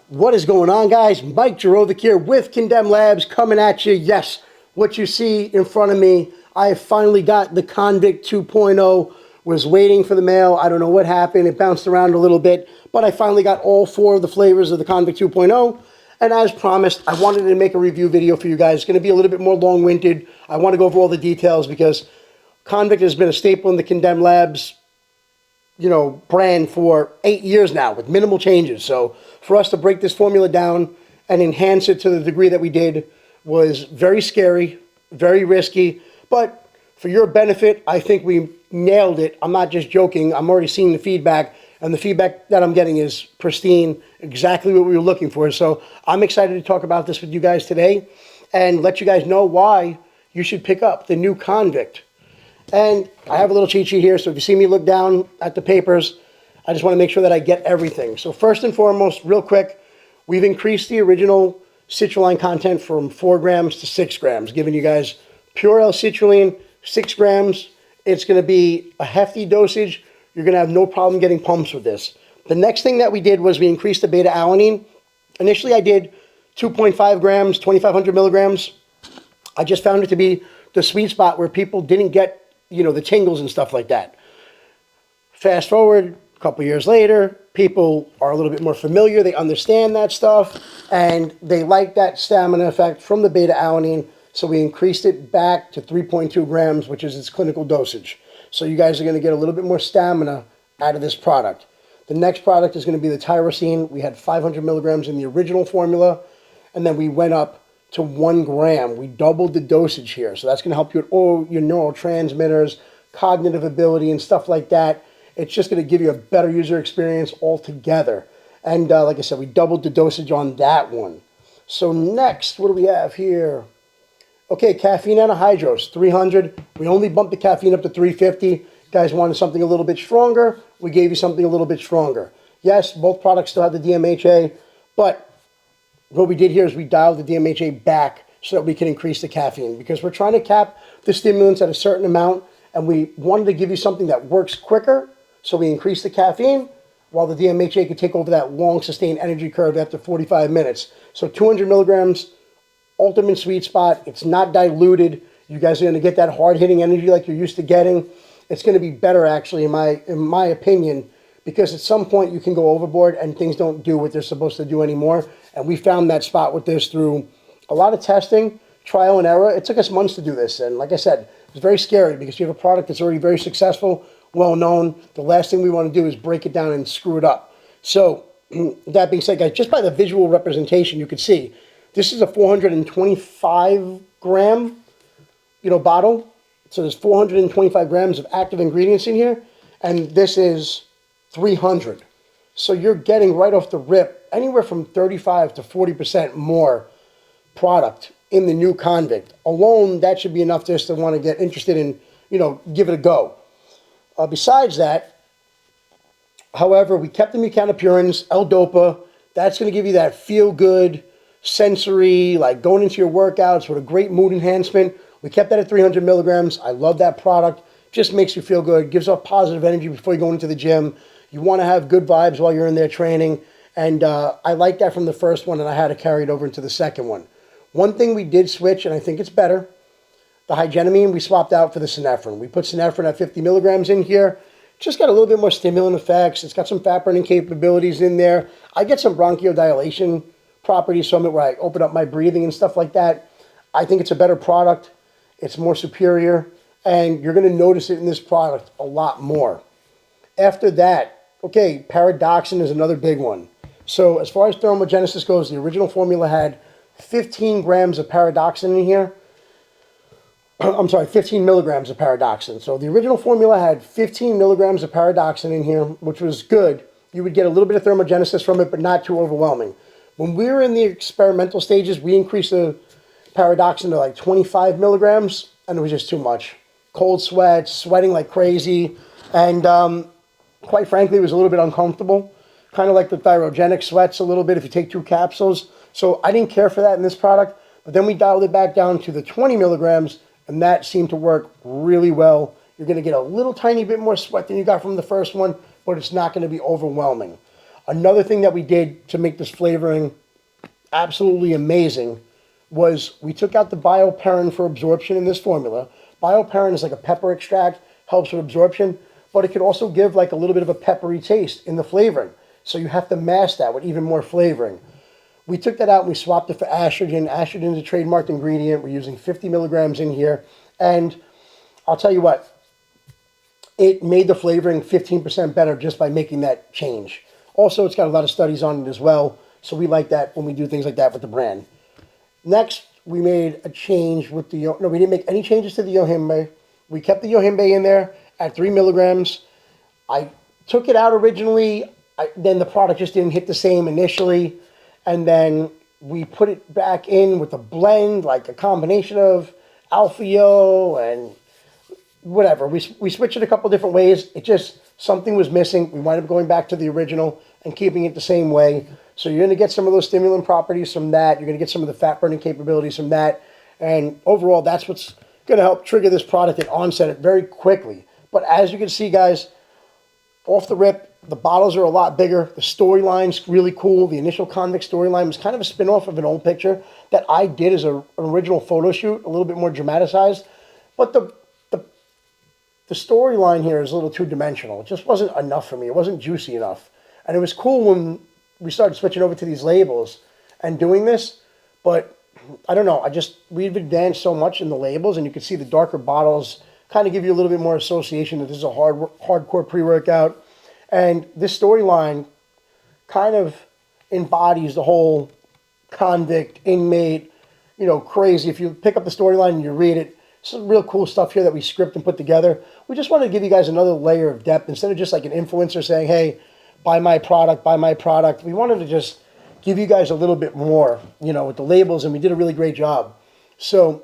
What is going on, guys? Mike Jarovic here with Condemn Labs coming at you. Yes, what you see in front of me, I finally got the Convict 2.0. Was waiting for the mail. I don't know what happened. It bounced around a little bit, but I finally got all 4 of the flavors of the Convict 2.0. And as promised, I wanted to make a review video for you guys. It's going to be a little bit more long-winded. I want to go over all the details because Convict has been a staple in the Condemn Labs brand for 8 years now with minimal changes. So for us to break this formula down and enhance it to the degree that we did was very scary, very risky. But for your benefit, I think we nailed it. I'm not just joking. I'm already seeing the feedback, and the feedback that I'm getting is pristine, exactly what we were looking for. So I'm excited to talk about this with you guys today and let you guys know why you should pick up the new Convict. And I have a little cheat sheet here, so if you see me look down at the papers, I just want to make sure that I get everything. So first and foremost, real quick, we've increased the original citrulline content from 4 grams to 6 grams, giving you guys pure L-citrulline, 6 grams. It's going to be a hefty dosage. You're going to have no problem getting pumps with this. The next thing that we did was we increased the beta-alanine. Initially, I did 2.5 grams, 2,500 milligrams. I just found it to be the sweet spot where people didn't get the tingles and stuff like that. Fast forward a couple years later, people are a little bit more familiar. They understand that stuff, and they like that stamina effect from the beta-alanine. So we increased it back to 3.2 grams, which is its clinical dosage. So you guys are going to get a little bit more stamina out of this product. The next product is going to be the tyrosine. We had 500 milligrams in the original formula, and then we went up to 1 gram. We doubled the dosage here. So that's going to help you with all your neurotransmitters, cognitive ability, and stuff like that. It's just going to give you a better user experience altogether. And like I said, we doubled the dosage on that one. So next, what do we have here? Okay, caffeine anhydrous, 300. We only bumped the caffeine up to 350. You guys wanted something a little bit stronger. We gave you something a little bit stronger. Yes, both products still have the DMHA, but what we did here is we dialed the DMHA back so that we can increase the caffeine because we're trying to cap the stimulants at a certain amount, and we wanted to give you something that works quicker, so we increased the caffeine while the DMHA could take over that long sustained energy curve after 45 minutes. So 200 milligrams, ultimate sweet spot. It's not diluted. You guys are going to get that hard-hitting energy like you're used to getting. It's going to be better, actually, in my opinion, because at some point you can go overboard and things don't do what they're supposed to do anymore. And we found that spot with this through a lot of testing, trial and error. It took us months to do this. And like I said, it's very scary because you have a product that's already very successful, well-known. The last thing we want to do is break it down and screw it up. So that being said, guys, just by the visual representation, you could see this is a 425 gram, bottle. So there's 425 grams of active ingredients in here. And this is 300. So you're getting right off the rip anywhere from 35 to 40% more product in the new Convict. Alone, that should be enough just to want to get interested in, give it a go. Besides that, however, we kept the mechanopurins, L-Dopa. That's going to give you that feel-good, sensory, like going into your workouts with a great mood enhancement. We kept that at 300 milligrams. I love that product. Just makes you feel good, gives off positive energy before you go into the gym. You want to have good vibes while you're in there training. And I like that from the first one, and I had to carry it over into the second one. One thing we did switch, and I think it's better, the hygenamine we swapped out for the synephrine. We put synephrine at 50 milligrams in here. Just got a little bit more stimulant effects. It's got some fat-burning capabilities in there. I get some bronchodilation properties from it where I open up my breathing and stuff like that. I think it's a better product. It's more superior, and you're going to notice it in this product a lot more. After that, okay, paradoxin is another big one. So as far as thermogenesis goes, the original formula had 15 grams of paradoxin in here. I'm sorry, 15 milligrams of paradoxin. So the original formula had 15 milligrams of paradoxin in here, which was good. You would get a little bit of thermogenesis from it, but not too overwhelming. When we were in the experimental stages, we increased the paradoxin to like 25 milligrams, and it was just too much. Cold sweats, sweating like crazy, and quite frankly, it was a little bit uncomfortable. Kind of like the thyrogenic sweats a little bit if you take 2 capsules. So I didn't care for that in this product, but then we dialed it back down to the 20 milligrams, and that seemed to work really well. You're going to get a little tiny bit more sweat than you got from the first one, but it's not going to be overwhelming. Another thing that we did to make this flavoring absolutely amazing was we took out the bioperin for absorption in this formula. Bioperin is like a pepper extract, helps with absorption, but it can also give like a little bit of a peppery taste in the flavoring. So you have to mask that with even more flavoring. We took that out and we swapped it for estrogen. Estrogen is a trademarked ingredient. We're using 50 milligrams in here. And I'll tell you what, it made the flavoring 15% better just by making that change. Also, it's got a lot of studies on it as well. So we like that when we do things like that with the brand. Next, we made a change with the, no, we didn't make any changes to the yohimbe. We kept the yohimbe in there at 3 milligrams. I took it out originally. Then the product just didn't hit the same initially. And then we put it back in with a blend, like a combination of Alfio and whatever. We switched it a couple different ways. It just, something was missing. We wound up going back to the original and keeping it the same way. So you're going to get some of those stimulant properties from that. You're going to get some of the fat burning capabilities from that. And overall, that's what's going to help trigger this product at onset very quickly. But as you can see, guys, off the rip, the bottles are a lot bigger. The storyline's really cool. The initial Convict storyline was kind of a spin-off of an old picture that I did as an original photo shoot, a little bit more dramatized. But the storyline here is a little two-dimensional. It just wasn't enough for me. It wasn't juicy enough. And it was cool when we started switching over to these labels and doing this, but I don't know. We've advanced so much in the labels, and you can see the darker bottles kind of give you a little bit more association that this is a hardcore pre-workout. And this storyline kind of embodies the whole convict, inmate, crazy. If you pick up the storyline and you read it, some real cool stuff here that we script and put together. We just wanted to give you guys another layer of depth instead of just like an influencer saying, hey, buy my product, buy my product. We wanted to just give you guys a little bit more, with the labels, and we did a really great job. So,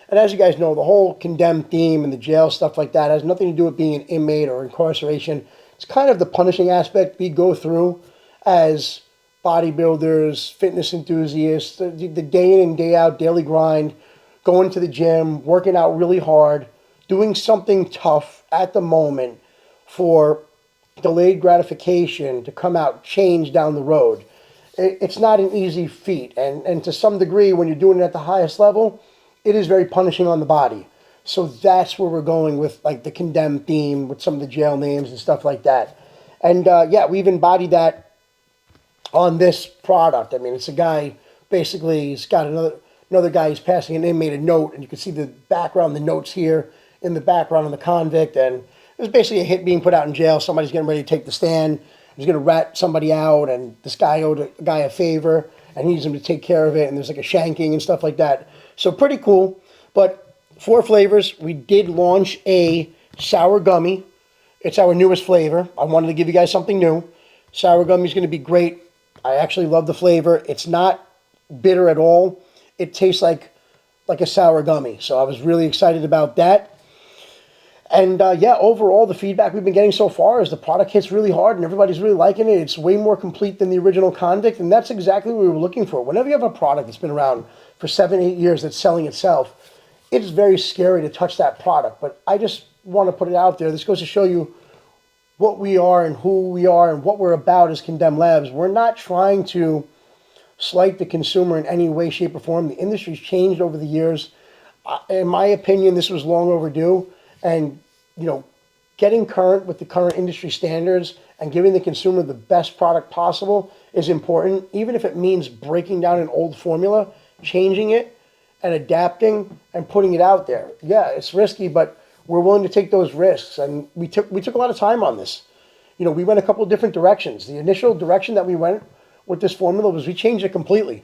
and as you guys know, the whole condemned theme and the jail stuff like that has nothing to do with being an inmate or incarceration. It's kind of the punishing aspect we go through as bodybuilders, fitness enthusiasts, the day in and day out daily grind, going to the gym, working out really hard, doing something tough at the moment for delayed gratification to come out changed down the road. It's not an easy feat. And to some degree, when you're doing it at the highest level, it is very punishing on the body. So that's where we're going with like the condemned theme with some of the jail names and stuff like that. And yeah, we've embodied that on this product. I mean, it's a guy, basically, he's got another guy, he's passing an inmate a note, and you can see the background, the notes here in the background of the Convict, and it was basically a hit being put out in jail. Somebody's getting ready to take the stand. He's going to rat somebody out, and this guy owed a guy a favor, and he needs him to take care of it, and there's like a shanking and stuff like that. So pretty cool. But 4 flavors. We did launch a sour gummy. It's our newest flavor. I wanted to give you guys something new. Sour gummy is going to be great. I actually love the flavor. It's not bitter at all. It tastes like a sour gummy. So I was really excited about that. And yeah, overall, the feedback we've been getting so far is the product hits really hard and everybody's really liking it. It's way more complete than the original Convict, and that's exactly what we were looking for. Whenever you have a product that's been around for 7-8 years that's selling itself, it's very scary to touch that product. But I just want to put it out there. This goes to show you what we are and who we are and what we're about as Condemn Labs. We're not trying to slight the consumer in any way, shape, or form. The industry's changed over the years. In my opinion, this was long overdue. And, getting current with the current industry standards and giving the consumer the best product possible is important, even if it means breaking down an old formula, changing it, and adapting and putting it out there. Yeah, it's risky, but we're willing to take those risks. And we took a lot of time on this. We went a couple of different directions. The initial direction that we went with this formula was we changed it completely.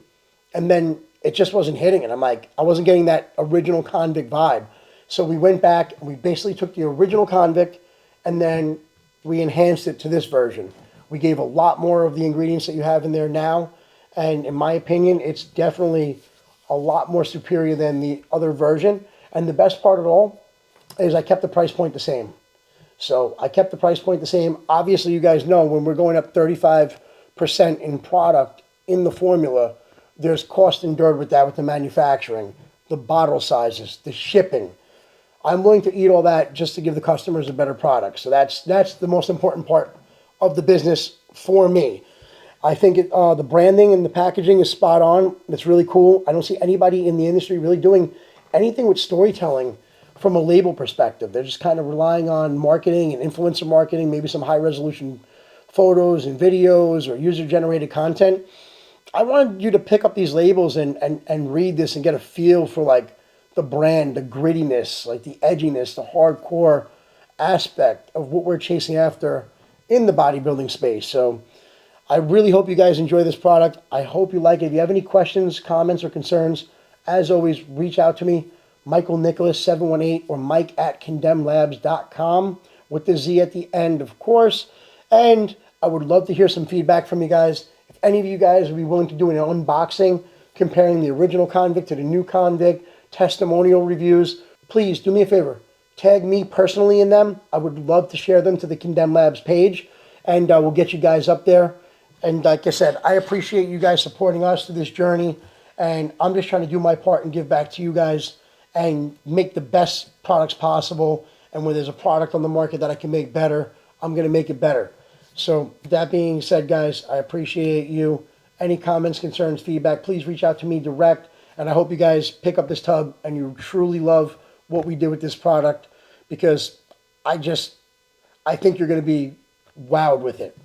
And then it just wasn't hitting it. I wasn't getting that original Convict vibe. So we went back and we basically took the original Convict and then we enhanced it to this version. We gave a lot more of the ingredients that you have in there now. And in my opinion, it's definitely a lot more superior than the other version. And the best part of it all is I kept the price point the same. So I kept the price point the same. Obviously, you guys know when we're going up 35% in product in the formula, there's cost endured with that, with the manufacturing, the bottle sizes, the shipping. I'm willing to eat all that just to give the customers a better product. So that's the most important part of the business for me. I think the branding and the packaging is spot on. It's really cool. I don't see anybody in the industry really doing anything with storytelling from a label perspective. They're just kind of relying on marketing and influencer marketing, maybe some high resolution photos and videos or user generated content. I wanted you to pick up these labels and read this and get a feel for like the brand, the grittiness, like the edginess, the hardcore aspect of what we're chasing after in the bodybuilding space. So I really hope you guys enjoy this product. I hope you like it. If you have any questions, comments, or concerns, as always, reach out to me, Michael Nicholas 718 or Mike at condemnlabs.com with the Z at the end, of course. And I would love to hear some feedback from you guys. If any of you guys would be willing to do an unboxing comparing the original Convict to the new Convict, testimonial reviews, please do me a favor. Tag me personally in them. I would love to share them to the Condemn Labs page, and we'll get you guys up there. And like I said, I appreciate you guys supporting us through this journey, and I'm just trying to do my part and give back to you guys and make the best products possible. And when there's a product on the market that I can make better, I'm going to make it better. So that being said, guys, I appreciate you. Any comments, concerns, feedback, please reach out to me direct. And I hope you guys pick up this tub and you truly love what we did with this product, because I think you're going to be wowed with it.